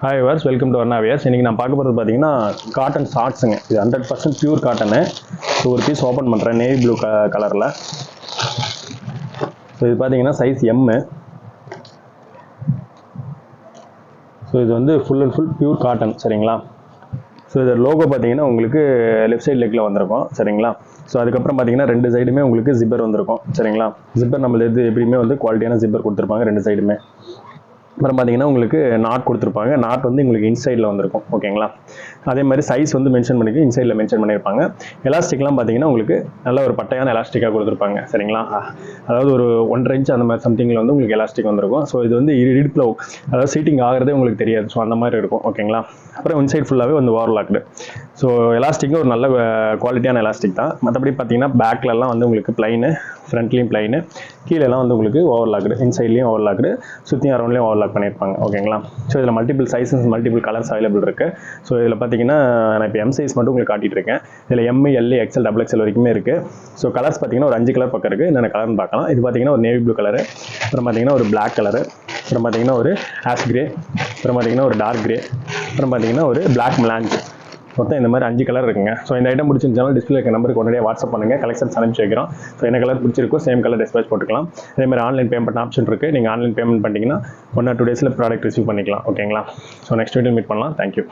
Hi வர்ஸ், welcome to வர்ணாவியர்ஸ். இன்றைக்கி நான் பார்க்க போகிறது பார்த்தீங்கன்னா காட்டன் ஷார்ட்ஸுங்க. இது 100% பியூர் காட்டனு. ஸோ ஒரு பீஸ் ஓப்பன் பண்ணுறேன், நேவி ப்ளூ கலரில். ஸோ இது பார்த்தீங்கன்னா சைஸ் எம்மு. ஸோ இது வந்து full and full pure cotton, சரிங்களா? ஸோ இது லோகோ பார்த்தீங்கன்னா உங்களுக்கு லெஃப்ட் சைட் லெக்கில் வந்திருக்கும், சரிங்களா? ஸோ அதுக்கப்புறம் பார்த்தீங்கன்னா ரெண்டு சைடுமே உங்களுக்கு ஜிப்பர் வந்திருக்கும், சரிங்களா? ஜிப்பர் நம்மளது எப்படியுமே வந்து குவாலிட்டியான ஜிப்பர் கொடுத்துருப்பாங்க ரெண்டு சைடுமே. அப்புறம் பார்த்தீங்கன்னா உங்களுக்கு நாட் கொடுத்துருப்பாங்க. நாட் வந்து உங்களுக்கு இன்சைடில் வந்திருக்கும், ஓகேங்களா? அதே மாதிரி சைஸ் வந்து மென்ஷன் பண்ணிக்க இன்சைடில் மென்ஷன் பண்ணியிருப்பாங்க. எலாஸ்டிக்லாம் பார்த்தீங்கன்னா உங்களுக்கு நல்ல ஒரு பட்டையான எலாஸ்டிக்காக கொடுத்துருப்பாங்க, சரிங்களா? அதாவது ஒரு 1.5 இன்ச் அந்த மாதிரி சம்திங்கில் வந்து உங்களுக்கு எலாஸ்டிக் வந்திருக்கும். ஸோ இது வந்து இடுப்பில் அதாவது சீட்டிங் ஆகிறதே உங்களுக்கு தெரியாது. ஸோ அந்த மாதிரி இருக்கும், ஓகேங்களா? அப்புறம் இன்சைட் ஃபுல்லாகவே வந்து ஓவர்லாக்டு. ஸோ எலாஸ்டிக்கும் ஒரு நல்ல குவாலிட்டியான எலாஸ்டிக் தான். மற்றபடி பார்த்தீங்கன்னா பேக்லலாம் வந்து உங்களுக்கு பிளைனு, ஃப்ரண்ட்லேயும் பிளைனு, கீழெல்லாம் வந்து உங்களுக்கு ஓவர்லாக்டு, இன்சைட்லேயும் ஓவர்லாக்டு, சுற்றியும் அரௌண்ட்லேயும் ஓவர்லாக் பண்ணியிருப்பாங்க, ஓகேங்களா? ஸோ இதில் multiple sizes, multiple colours available இருக்குது. ஸோ இதில் பார்த்தீங்கன்னா நான் இப்போ எம் சைஸ் மட்டும் உங்களுக்கு காட்டிகிட்டு இருக்கேன். இதில் M, L, XL, double XL வரைக்குமே இருக்குது. ஸோ கலர்ஸ் பார்த்தீங்கன்னா ஒரு 5 கலர் பக்கம் இருக்குது. என்னென்ன கலர்னு பார்க்கலாம். இது பார்த்தீங்கன்னா ஒரு நேவி ப்ளூ கலரு, அப்புறம் பார்த்தீங்கன்னா ஒரு பிளாக் கலரு, அப்புறம் பார்த்தீங்கன்னா ஒரு ஆஷ் கிரே, அப்புறம் பார்த்தீங்கன்னா ஒரு டார்க் கிரே, அப்புறம் பார்த்தீங்கன்னா ஒரு பிளாக் மெலாஞ்ச். மொத்தம் இந்த மாதிரி 5 கலர் இருக்குங்க. ஸோ இந்த ஐட்டம் பிடிச்சிருந்தாலும் டிஸ்பிளே இருக்க நம்பருக்கு உடனே வாட்ஸ்அப் பண்ணுங்கள், கலெக்ஷன்ஸ் அனுப்பிச்சு வைக்கிறோம். ஸோ என்ன கலர் பிடிச்சிருக்கோ சேம் கலர் டிஸ்பேச் போட்டுக்கலாம். அதே மாதிரி ஆன்லைன் பேமெண்ட் ஆப்ஷன் இருக்குது. நீங்கள் ஆன்லைன் பேமெண்ட் பண்ணிட்டீங்கன்னா 1 or 2 டேஸில் ப்ராடக்ட் ரிசீவ் பண்ணிக்கலாம், ஓகேங்களா? ஸோ நெக்ஸ்ட் வீடியோ மீட் பண்ணலாம். தேங்க்யூ.